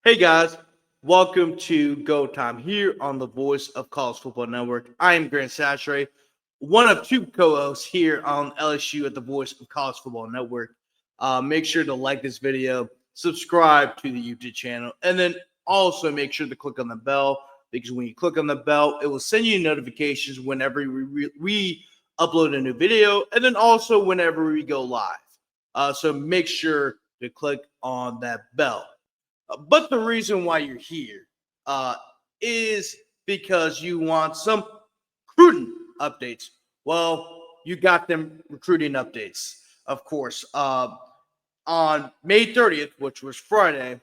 Hey guys, welcome to Go Time here on the Voice of College Football Network. I am Grant Sashray, one of two co-hosts here on LSU at the Voice of College Football Network. Make sure to like this video, subscribe to the YouTube channel, and then also make sure to click on the bell because when you click on the bell, it will send you notifications whenever we upload a new video, and then also whenever we go live. So make sure to click on that bell. But the reason why you're here uh, is because you want some recruiting updates. Well, you got them recruiting updates, of course. On May 30th, which was Friday,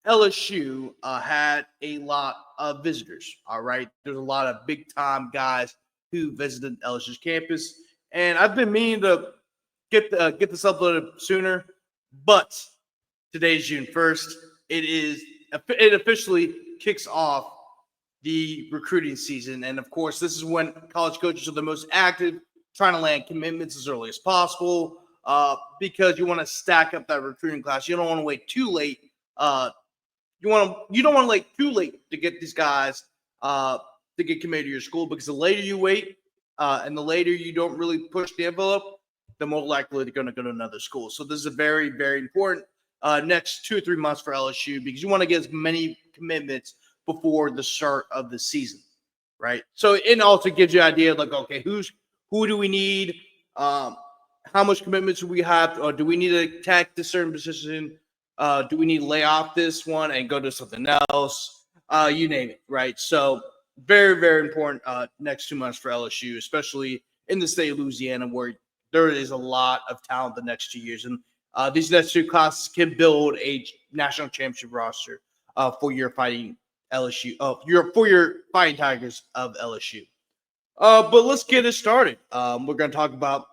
LSU had a lot of visitors. All right. There's a lot of big time guys who visited LSU's campus. And I've been meaning to get this uploaded sooner, but today's June 1st. It officially kicks off the recruiting season. And of course, this is when college coaches are the most active, trying to land commitments as early as possible because you want to stack up that recruiting class. You don't want to wait too late. You don't want to wait too late to get these guys to get committed to your school because the later you wait and the later you don't really push the envelope, the more likely they're going to go to another school. So this is a very, very important next 2 or 3 months for LSU because you want to get as many commitments before the start of the season, right? So it also gives you an idea like, okay, who do we need? How much commitments do we have? Or do we need to attack this certain position? Do we need to lay off this one and go to something else? You name it, right? So very, very important next 2 months for LSU, especially in the state of Louisiana where there is a lot of talent the next 2 years. And these next two classes can build a national championship roster for your fighting LSU, for your fighting Tigers of LSU. But let's get it started. We're going to talk about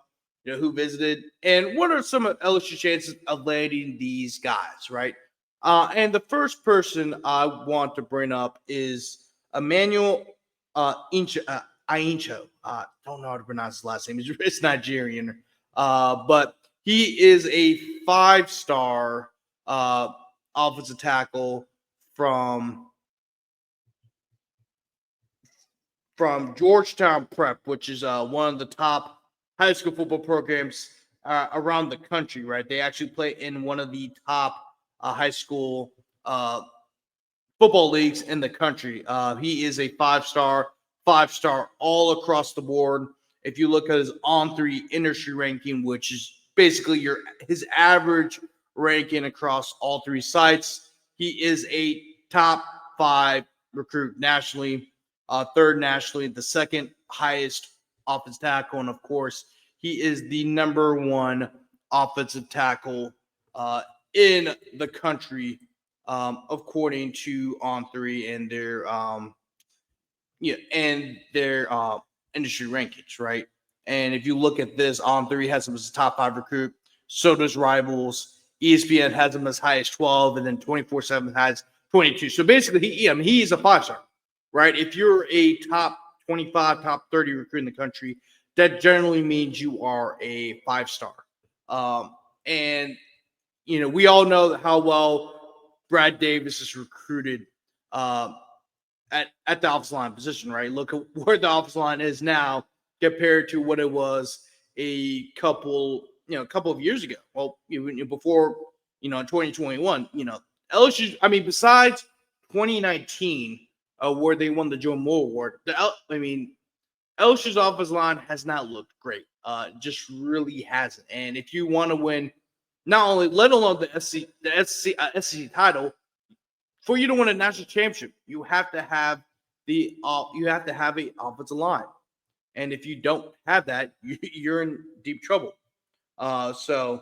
who visited and what are some of LSU chances of landing these guys, right? And the first person I want to bring up is Emmanuel Aincho. Don't know how to pronounce his last name. It's Nigerian, but he is a 5-star offensive tackle from Georgetown Prep, which is one of the top high school football programs around the country. Right, they actually play in one of the top high school football leagues in the country. He is a 5-star all across the board. If you look at his On3 industry ranking, which is basically his average ranking across all three sites, he is a top 5 recruit nationally, third nationally, the second highest offensive tackle, and of course, he is the number 1 offensive tackle in the country, according to On3 and their industry rankings, right? And if you look at this, On3 has him as a top 5 recruit. So does Rivals. ESPN has him as high as 12, and then 24/7 has 22. So basically, he is a 5-star, right? If you're a top 25, top 30 recruit in the country, that generally means you are a 5-star. And we all know how well Brad Davis is recruited at the offensive line position, right? Look at where the offensive line is now compared to what it was a couple of years ago. Well, before, in 2021, LSU, besides 2019, where they won the Joe Moore Award, LSU's offensive line has not looked great. Just really hasn't. And if you want to win, not only, let alone the SEC title, for you to win a national championship, you have to have a offensive line, and if you don't have that, you're in deep trouble. So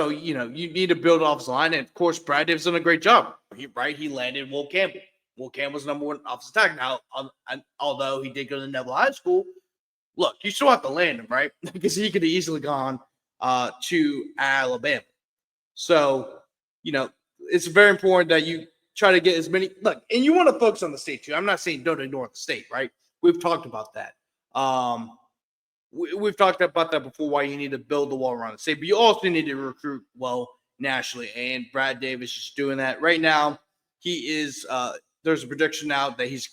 you need to build offensive line, and of course, Brad Davis done a great job. He landed Will Campbell. Will Campbell's number 1 offensive tackle. Now, although he did go to Neville High School, look, you still have to land him, right? Because he could have easily gone to Alabama. So it's very important that you try to get as many and you want to focus on the state too. I'm not saying don't ignore the state, right? We've talked about that. We've talked about that before, why you need to build the wall around the state, but you also need to recruit well nationally, and Brad Davis is doing that right now. He is. There's a prediction now that he's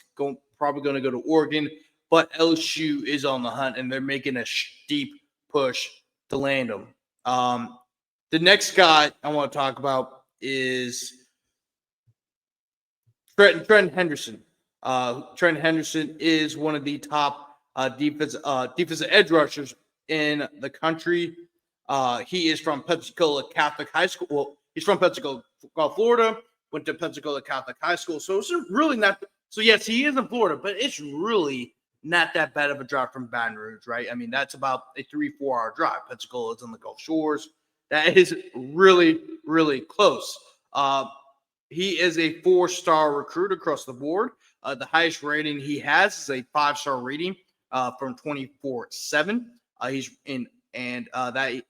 probably going to go to Oregon, but LSU is on the hunt, and they're making a deep push to land him. The next guy I want to talk about is Trent Henderson. Trent Henderson is one of the top defensive edge rushers in the country. He is from Pensacola Catholic High School. Well, he's from Pensacola, Florida. Went to Pensacola Catholic High School, so it's really not. So yes, he is in Florida, but it's really not that bad of a drive from Baton Rouge, right? I mean, that's about a 3-4 hour drive. Pensacola is on the Gulf Shores. That is really, really close. He is a 4-star recruit across the board. The highest rating he has is a 5-star rating from 24/7. He's in, and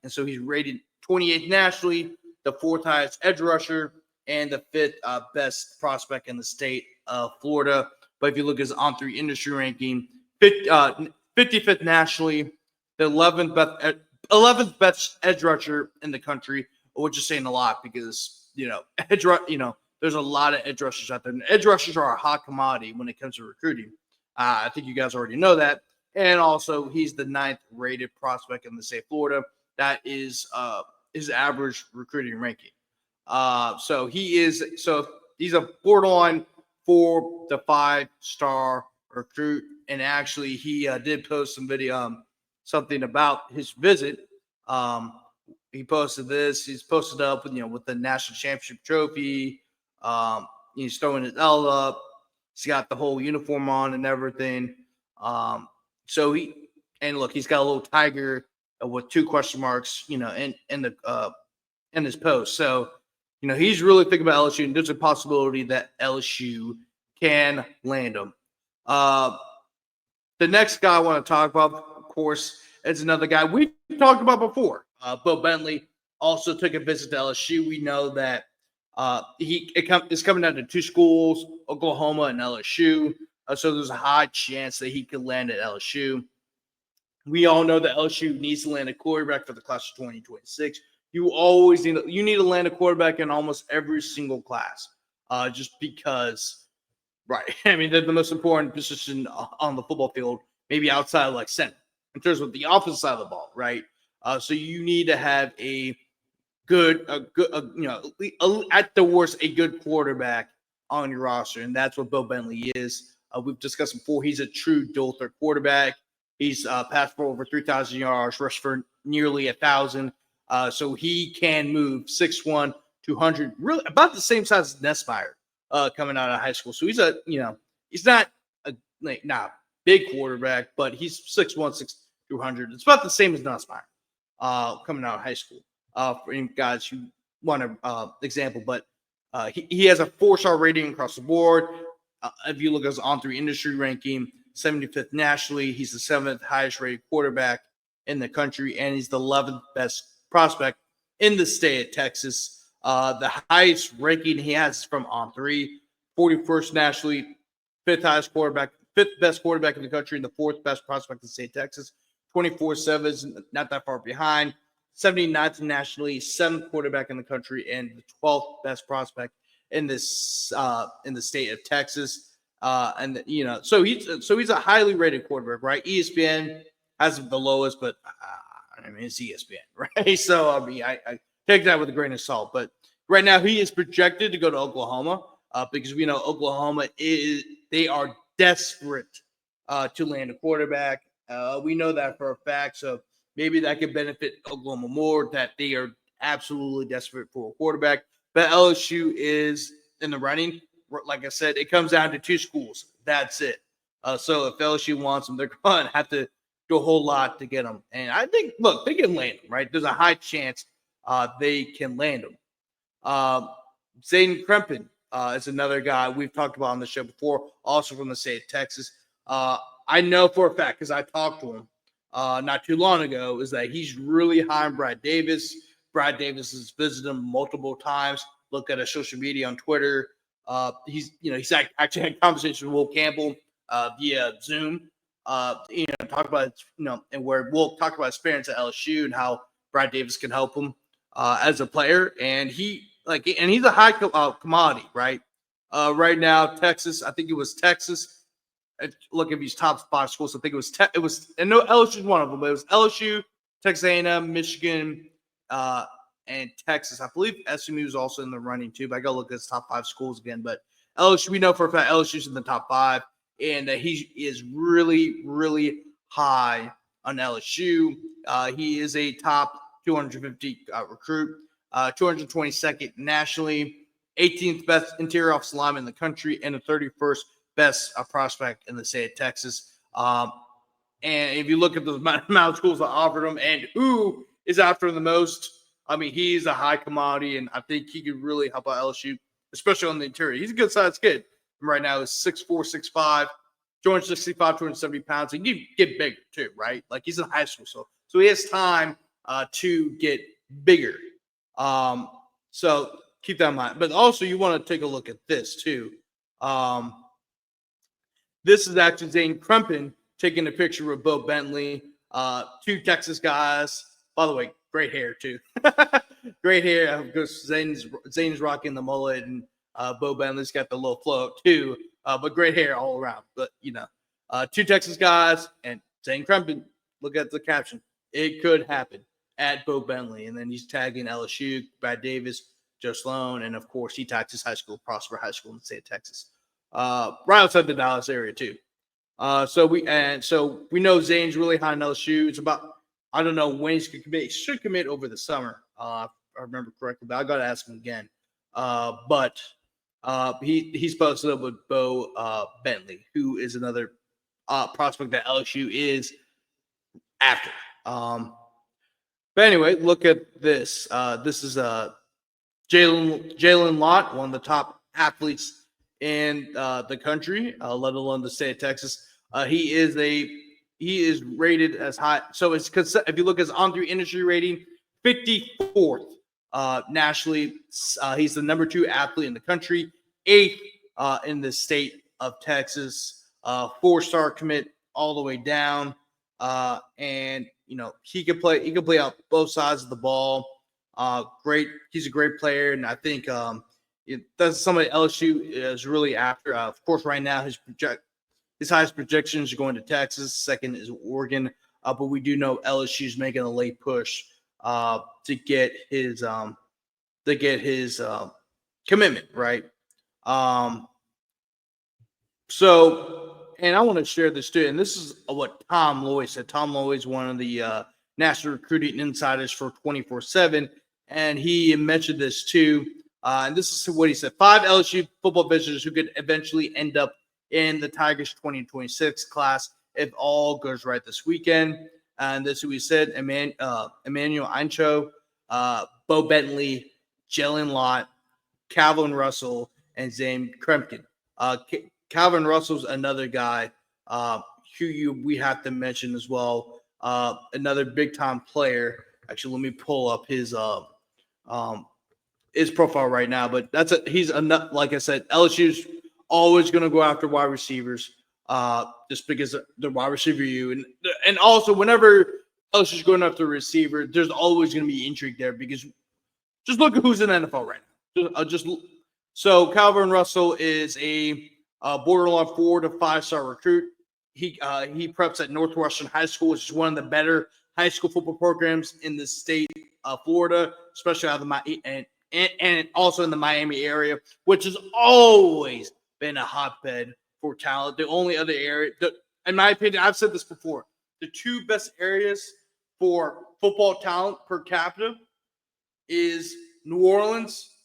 so he's rated 28th nationally, the 4th highest edge rusher, and the 5th best prospect in the state of Florida. But if you look at his On3 industry ranking, 55th nationally, the 11th best edge rusher in the country, which is saying a lot because there's a lot of edge rushers out there. And edge rushers are a hot commodity when it comes to recruiting. I think you guys already know that. And also, he's the 9th rated prospect in the state of Florida. That is his average recruiting ranking. So he's a borderline 4 to 5-star recruit. And actually, he did post some video, something about his visit. He posted this. He's posted up with the national championship trophy. He's throwing his L up. He's got the whole uniform on and everything. So he's got a little tiger with 2 question marks, in his post. So, he's really thinking about LSU, and there's a possibility that LSU can land him. The next guy I want to talk about, of course, is another guy we've talked about before. Bo Bentley also took a visit to LSU. We know that is coming down to 2 schools, Oklahoma and LSU. So there's a high chance that he could land at LSU. We all know that LSU needs to land a quarterback for the class of 2026. You need to land a quarterback in almost every single class, just because, right? I mean, they're the most important position on the football field, maybe outside of like center, in terms of the offensive side of the ball, right? So you need to have at the worst, a good quarterback on your roster, and that's what Bo Bentley is. We've discussed before. He's a true dual-threat quarterback. He's passed for over 3,000 yards, rushed for nearly 1,000. So he can move 6'1", 200, really about the same size as Nessmeyer coming out of high school. So he's he's not a big quarterback, but he's 6'1", 200. It's about the same as Nessmeyer coming out of high school. For any guys who want an example, but he has a 4-star rating across the board. If you look at his On3 industry ranking, 75th nationally, he's the 7th highest rated quarterback in the country, and he's the 11th best prospect in the state of Texas. The highest ranking he has is from On3, 41st nationally, 5th best quarterback in the country, and the 4th best prospect in the state of Texas. 24/7 is not that far behind. 79th nationally, 7th quarterback in the country, and the 12th best prospect in the state of Texas. So he's a highly rated quarterback, right? ESPN has the lowest, but it's ESPN, right? So I take that with a grain of salt. But right now he is projected to go to Oklahoma because we know Oklahoma they are desperate to land a quarterback. We know that for a fact. So maybe that could benefit Oklahoma more, that they are absolutely desperate for a quarterback. But LSU is in the running. Like I said, it comes down to 2 schools. That's it. So if LSU wants them, they're going to have to do a whole lot to get them. And I think, look, they can land them, right? There's a high chance they can land them. Zayden Krempin is another guy we've talked about on the show before, also from the state of Texas. I know for a fact, because I talked to him not too long ago, is that he's really high on Brad Davis. Brad Davis has visited him multiple times. Look at his social media on Twitter. He's actually had conversations with Will Campbell via Zoom. Talk about and where Will talk about his experience at LSU and how Brad Davis can help him. as a player, and he's a high commodity, right? Right now, Texas, I think it was Texas. Look at these top 5 schools. I think it was, and no, LSU is one of them, but it was LSU, Texas A&M, Michigan, and Texas. I believe SMU is also in the running too, but I got to look at his top 5 schools again. But LSU, we know for a fact LSU's in the top 5, and he is really, really high on LSU. He is a top 250 recruit, 222nd nationally, 18th best interior offensive lineman in the country, and the 31st best prospect in the state of Texas. And if you look at the amount of schools that offered him and who is after him the most, I mean, he's a high commodity, and I think he could really help out LSU, especially on the interior. He's a good-sized kid. Right now, he's 6'4", 6'5", 265, 270 pounds. He can get bigger, too, right? Like, he's in high school, so he has time to get bigger. So keep that in mind. But also, you want to take a look at this, too. This is actually Zane Krempin taking a picture with Bo Bentley, 2 Texas guys. By the way, great hair, too. Great hair. Because Zane's rocking the mullet, and Bo Bentley's got the little flow, too. But great hair all around. But, 2 Texas guys and Zane Krempin. Look at the caption. It could happen at Bo Bentley. And then he's tagging LSU, Brad Davis, Joe Sloan, and, of course, he tags his high school, Prosper High School in the state of Texas. Right outside the Dallas area, too. So we know Zane's really high in LSU. It's about, I don't know when he's going to commit. He should commit over the summer, if I remember correctly, but I got to ask him again. But he's posted up with Bo Bentley, who is another prospect that LSU is after. But anyway, look at this. This is Jalen Lott, one of the top athletes in the country, let alone the state of Texas. He is rated as high. So it's if you look at his on-3 industry rating, 54th nationally. He's the number 2 athlete in the country, 8th in the state of Texas. 4-star commit all the way down, and he could play. He could play out both sides of the ball. Great. He's a great player, and I think that's somebody LSU is really after. Of course, right now his highest projections are going to Texas. Second is Oregon, but we do know LSU's making a late push to get his commitment, right? So, and I want to share this too. And this is what Tom Loy said. Tom Loy is one of the national recruiting insiders for 24/7, and he mentioned this too. And this is what he said: 5 LSU football visitors who could eventually end up in the Tigers 2026 class if all goes right this weekend. And this is what he said: Emmanuel Ancho, Bo Bentley, Jalen Lott, Calvin Russell, and Zane Krempin. Calvin Russell's another guy who we have to mention as well. Another big-time player. Actually, let me pull up his profile right now. But he's like I said, LSU's always going to go after wide receivers just because the wide receiver and also whenever LSU's going after a receiver, there's always going to be intrigue there because just look at who's in the NFL right now. So Calvin Russell is a borderline 4 to 5-star recruit. He preps at Northwestern High School, which is one of the better high school football programs in the state of Florida, especially out of the and also in the Miami area, which has always been a hotbed for talent. The only other area, in my opinion, I've said this before, the 2 best areas for football talent per capita is New Orleans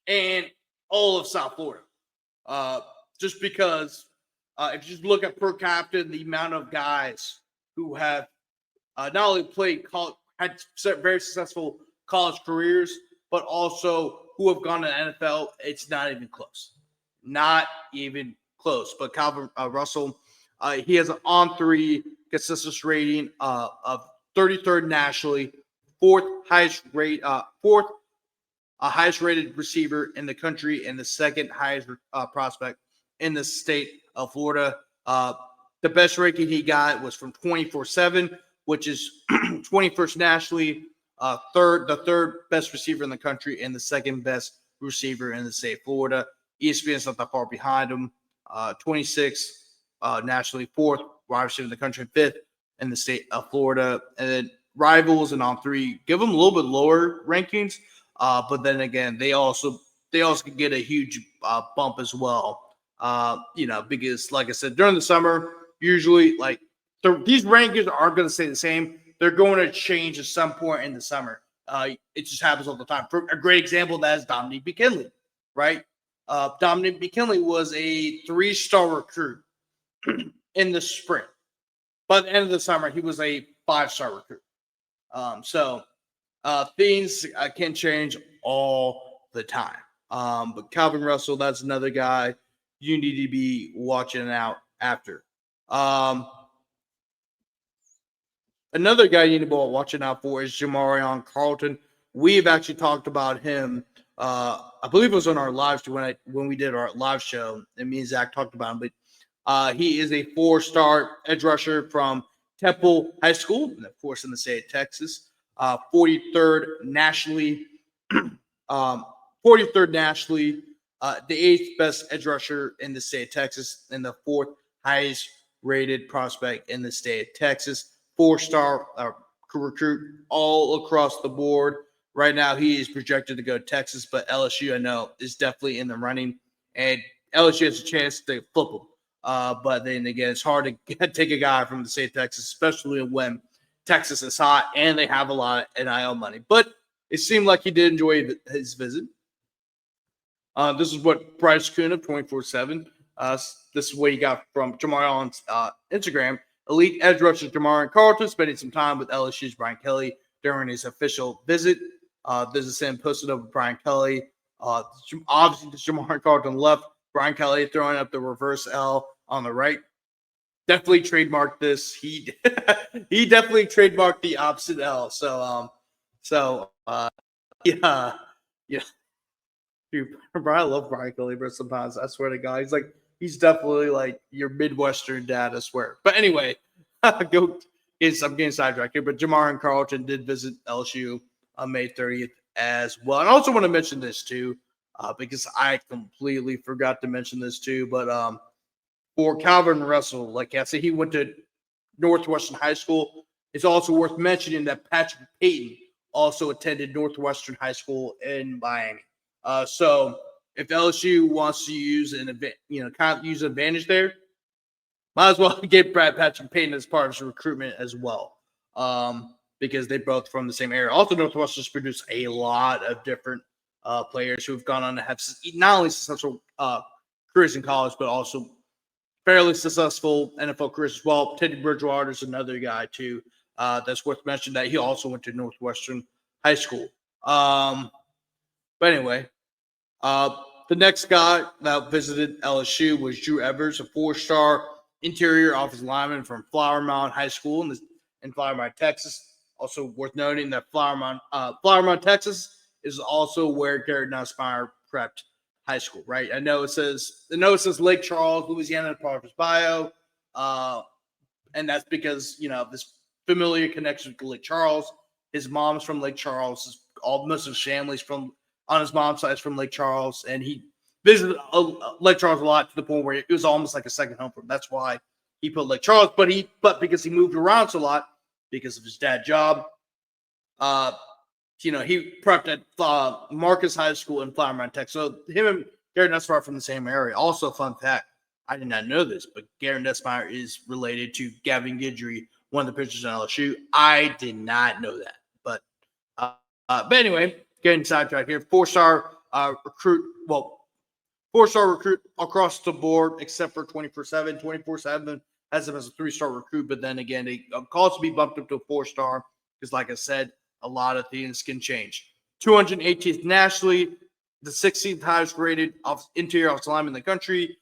and all of South Florida. Just because if you just look at per capita, the amount of guys who have not only had very successful college careers, but also who have gone to the NFL, it's not even close. Not even close. But Calvin Russell, he has an on-3 consistency rating of 33rd nationally, 4th highest rated receiver in the country, and the 2nd highest prospect in the state of Florida. The best ranking he got was from 24/7, which is 21st nationally, the third best receiver in the country and the second best receiver in the state of Florida. ESPN's not that far behind him. 26 nationally, fourth wide receiver in the country, fifth in the state of Florida. And then rivals and on three give them a little bit lower rankings. But then again, they also can get a huge bump as well. Because like I said, during the summer, usually these rankings aren't going to stay the same. They're going to change at some point in the summer. It just happens all the time. For a great example, that is Dominique McKinley, right? Dominique McKinley was a 3-star recruit in the spring. By the end of the summer, he was a 5-star recruit. So things can change all the time. But Calvin Russell, that's another guy you need to be watching out after. Another guy you need to be watching out for is Jamarion Carlton. We've actually talked about him. I believe it was on our live show when we did our live show, and me and Zach talked about him. But he is a 4-star edge rusher from Temple High School, and of course in the state of Texas. 43rd nationally, 43rd nationally, the 8th best edge rusher in the state of Texas, and the 4th highest rated prospect in the state of Texas. 4-star recruit all across the board. Right now, he is projected to go to Texas, but LSU, I know, is definitely in the running, and LSU has a chance to flip him. But then again, it's hard to take a guy from the state of Texas, especially when Texas is hot and they have a lot of NIL money. But it seemed like he did enjoy his visit. This is what Bryce Kuhn of 24/7. This is what he got from Jamarion's Instagram. Elite edge rusher Jamarion Carlton spending some time with LSU's Brian Kelly during his official visit. This is him posted up with Brian Kelly. Obviously, Jamarion Carlton left. Brian Kelly throwing up the reverse L on the right. Definitely trademarked this. He definitely trademarked the opposite L. Yeah. Dude, bro, I love Brian Kelly, but sometimes I swear to God, he's definitely like your Midwestern dad, I swear. But anyway, I'm getting sidetracked here. But Jamarion Carlton did visit LSU on May 30th as well. And I also want to mention this too, because I completely forgot to mention this too. But for Calvin Russell, like I said, he went to Northwestern High School. It's also worth mentioning that Patrick Payton also attended Northwestern High School in Miami. So if LSU wants to use use an advantage there, might as well get Patrick Payton as part of his recruitment as well, because they're both from the same area. Also, Northwestern's produced a lot of different players who have gone on to have not only successful careers in college, but also fairly successful NFL careers as well. Teddy Bridgewater is another guy too that's worth mentioning that he also went to Northwestern High School. But anyway, the next guy that visited LSU was Drew Evers, a 4-star interior offensive lineman from Flower Mound High School in Flower Mound, Texas. Also worth noting that Flower Mound, Texas is also where Garrett Nussmeier prepped high school, right? I know it says Lake Charles, Louisiana, part of his bio, and that's because this familiar connection with Lake Charles. His mom's from Lake Charles. Most of his family's on his mom's side is from Lake Charles, and he visited Lake Charles a lot to the point where it was almost like a second home for him. That's why he put Lake Charles, but because he moved around so a lot because of his dad's job, he prepped at Marcus High School in Flower Mound, Texas. So him and Garrett Nussmeier are from the same area. Also, fun fact, I did not know this, but Garrett Nussmeier is related to Gavin Guidry, one of the pitchers in LSU. I did not know that, but anyway, getting sidetracked here. 4-star recruit. Well, 4-star recruit across the board, except for 24/7. 24/7 has him as a 3-star recruit, but then again, they calls to be bumped up to a 4-star because, like I said, a lot of things can change. 218th nationally, the 16th highest rated interior offensive lineman in the country.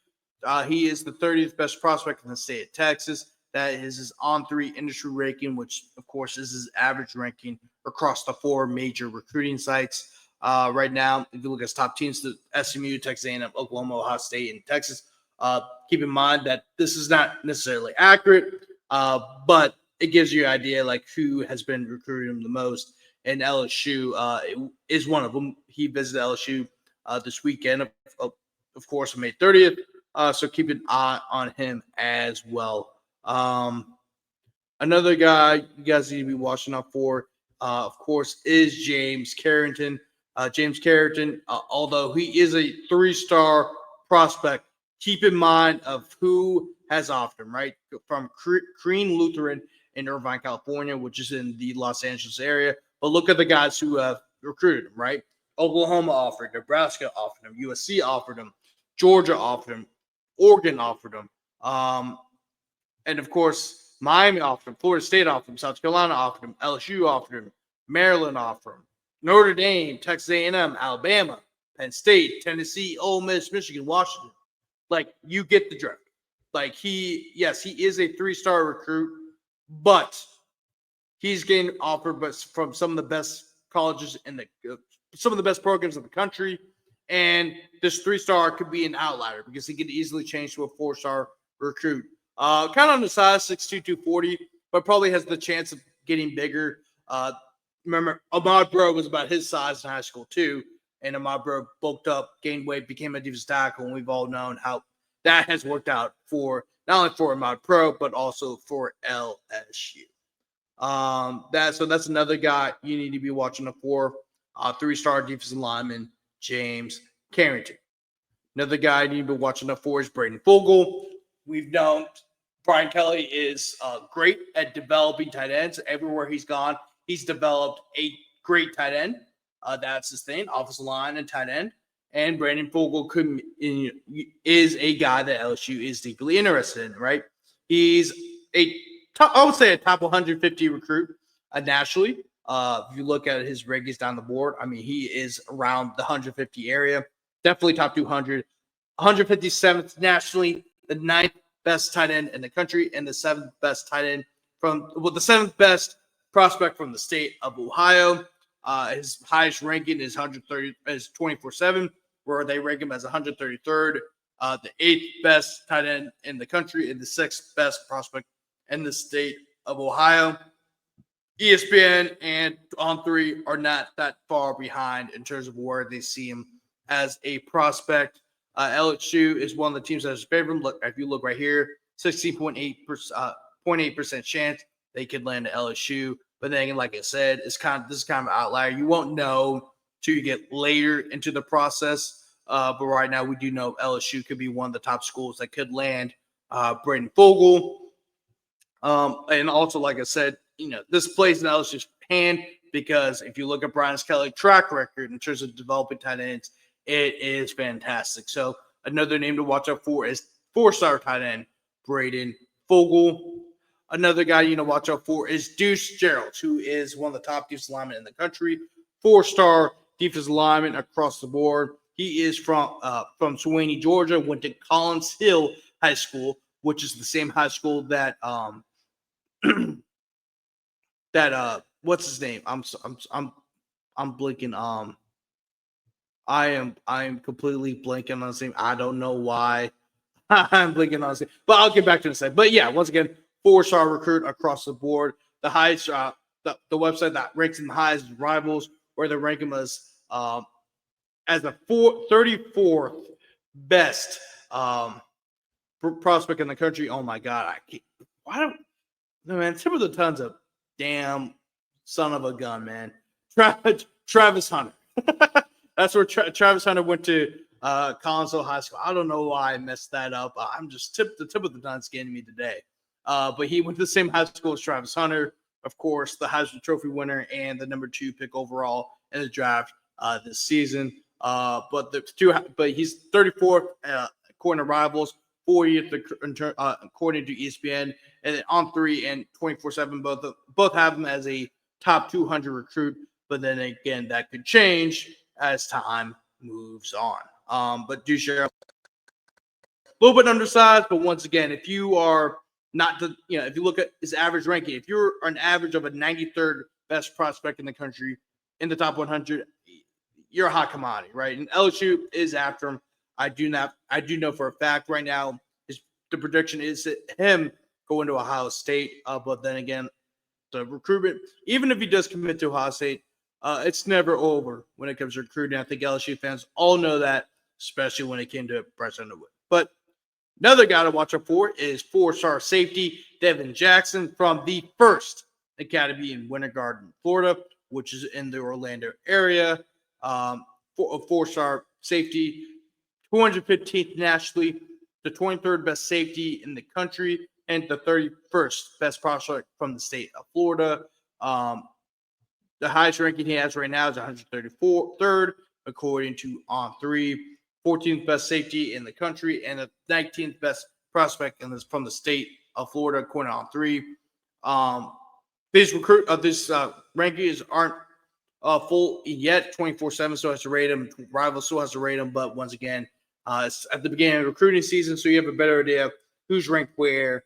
He is the 30th best prospect in the state of Texas. That is his On3 industry ranking, which, of course, is his average ranking across the 4 major recruiting sites. Right now, if you look at his top teams, the SMU, Texas A&M, Oklahoma, Ohio State, and Texas. Keep in mind that this is not necessarily accurate, but it gives you an idea like who has been recruiting him the most. and LSU is one of them. He visited LSU this weekend, of course, on May 30th. So keep an eye on him as well. Another guy you guys need to be watching out for, of course, is James Carrington. James Carrington, although he is a 3-star prospect, keep in mind of who has offered him, right? From Crean Lutheran in Irvine, California, which is in the Los Angeles area. But look at the guys who have recruited him, right? Oklahoma offered, Nebraska offered him, USC offered him, Georgia offered him, Oregon offered him. And of course, Miami offered him, Florida State offered him, South Carolina offered him, LSU offered him, Maryland offered him, Notre Dame, Texas A&M, Alabama, Penn State, Tennessee, Ole Miss, Michigan, Washington. Like, you get the drift. Like, he is a 3-star recruit, but he's getting offered from some of the best colleges in some of the best programs in the country. And this 3-star could be an outlier because he could easily change to a 4-star recruit. Kind of on the size, 6'2", 240, but probably has the chance of getting bigger. Remember, Ahmad Bro was about his size in high school too, and Ahmad Bro bulked up, gained weight, became a defensive tackle, and we've all known how that has worked out for not only for Ahmad Bro, but also for LSU. That's another guy you need to be watching up for. 3-star defensive lineman James Carrington. Another guy you need to be watching up for is Braden Fogel. We've known Brian Kelly is great at developing tight ends. Everywhere he's gone, he's developed a great tight end. That's his thing, offensive line and tight end. And Brandon Fogel is a guy that LSU is deeply interested in, right? He's I would say a top 150 recruit nationally. If you look at his rankings down the board, I mean, he is around the 150 area. Definitely top 200. 157th nationally, the 9th best tight end in the country, and the 7th best tight end the 7th best prospect from the state of Ohio. His highest ranking is 24/7, where they rank him as 133rd. The 8th best tight end in the country, and the 6th best prospect in the state of Ohio. ESPN and On3 are not that far behind in terms of where they see him as a prospect. LSU is one of the teams that has favored him. Look, if you look right here, 16.8% chance they could land at LSU. But then, like I said, this is kind of an outlier. You won't know till you get later into the process. But right now, we do know LSU could be one of the top schools that could land Braden Fogel. And also, like I said, this plays in LSU's hand because if you look at Brian Kelly's track record in terms of developing tight ends, it is fantastic. So another name to watch out for is 4-star tight end Braden Fogel. Another guy you know watch out for is Deuce Gerald, who is one of the top defensive linemen in the country. 4-star defensive lineman across the board. He is from Suwanee, Georgia. Went to Collins Hill High School, which is the same high school that what's his name? I'm blinking. I am completely blanking on his name. I don't know why I'm blinking on his name, but I'll get back to it in a second. But yeah, once again, 4-star recruit across the board. The highest, the website that ranks him highest is Rivals, where they rank him as the 34th best prospect in the country. Oh my God, man, tip of the tongue's a damn son of a gun, man. Travis Hunter. That's where Travis Hunter went to Collins Hill High School. I don't know why I messed that up. I'm just the tip of the tongue's getting me today. But he went to the same high school as Travis Hunter, of course, the Heisman Trophy winner and the number 2 pick overall in the draft this season. But he's 34th according to Rivals, 40th according to ESPN, and then On3 and 24/7 both have him as a top 200 recruit. But then again, that could change as time moves on. But do share a little bit undersized, but once again, if you are if you look at his average ranking, if you're an average of a 93rd best prospect in the country in the top 100, you're a hot commodity, right? And LSU is after him. I do know for a fact right now, the prediction is that him going to Ohio State. But then again, the recruitment, even if he does commit to Ohio State, it's never over when it comes to recruiting. I think LSU fans all know that, especially when it came to Bryce Underwood. But another guy to watch out for is 4-star safety Devin Jackson from the First Academy in Winter Garden, Florida, which is in the Orlando area. For a 4-star safety, 215th nationally, the 23rd best safety in the country, and the 31st best prospect from the state of Florida. The highest ranking he has right now is 134th, according to On3. 14th best safety in the country, and the 19th best prospect from the state of Florida, according to On3. These rankings aren't full yet. 24/7 still has to rate them. Rival still has to rate them, but once again, it's at the beginning of the recruiting season, so you have a better idea of who's ranked where,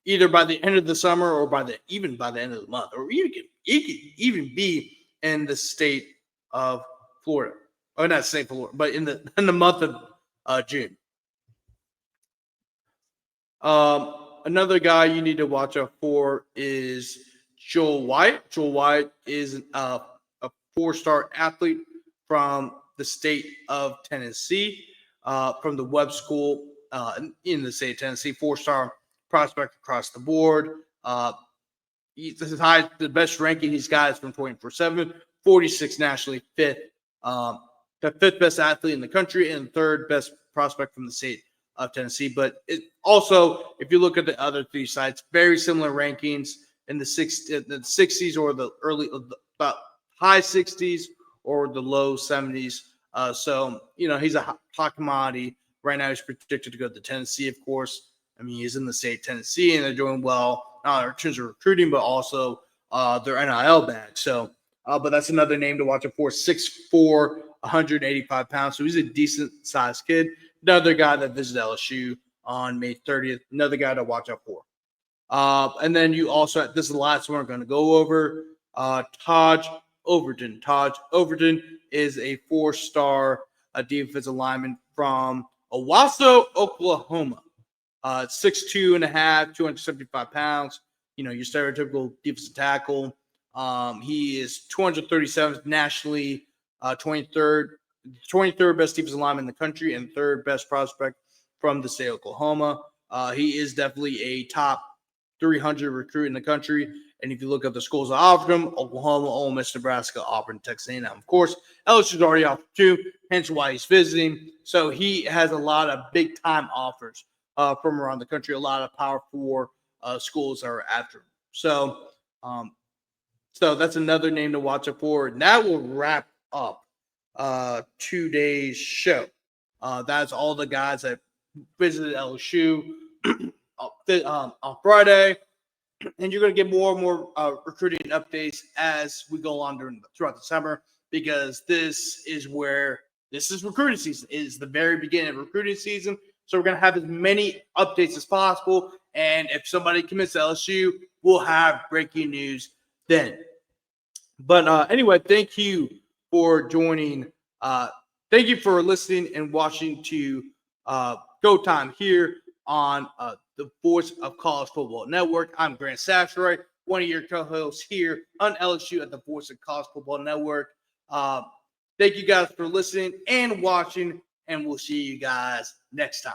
either by the end of the summer or even by the end of the month, or it could even be in the state of Florida, or not state of Florida, but in the month of June. Another guy you need to watch out for is Joel Wyatt. Joel Wyatt is a 4-star athlete from the state of Tennessee, from the Webb School in the state of Tennessee. 4-star prospect across the board. This is high. The best ranking he's got is from 24/7, 46 nationally, 5th, the 5th best athlete in the country, and 3rd best prospect from the state of Tennessee. But it also, if you look at the other 3 sites, very similar rankings in the 60s or the about high 60s or the low 70s. So he's a hot commodity right now. He's predicted to go to Tennessee, of course. I mean, he's in the state of Tennessee, and they're doing well, not in terms of recruiting, but also their NIL bag. So, but that's another name to watch out for. 6'4", 185 pounds. So he's a decent-sized kid. Another guy that visited LSU on May 30th. Another guy to watch out for. And then you also, this is the last one we're going to go over, Taj Overton. Taj Overton is a 4-star defensive lineman from Owasso, Oklahoma. 6'2 and a half, 275 pounds. Your stereotypical defensive tackle. He is 237th nationally, 23rd best defensive lineman in the country, and 3rd best prospect from the state of Oklahoma. He is definitely a top 300 recruit in the country. And if you look at the schools that offered him, Oklahoma, Ole Miss, Nebraska, Auburn, Texas A&M. Of course, LSU's already offered 2, hence why he's visiting. So he has a lot of big-time offers from around the country, a lot of Power 4 schools are after him. So, so that's another name to watch out for. And that will wrap up today's show. That's all the guys that visited LSU on Friday. And you're going to get more and more recruiting updates as we go on throughout the summer, because this is recruiting season. It is the very beginning of recruiting season. So we're going to have as many updates as possible. And if somebody commits to LSU, we'll have breaking news then. But anyway, thank you for joining. Thank you for listening and watching to Go Time here on the Voice of College Football Network. I'm Grant Sasheray, one of your co-hosts here on LSU at the Voice of College Football Network. Thank you guys for listening and watching, and we'll see you guys next time.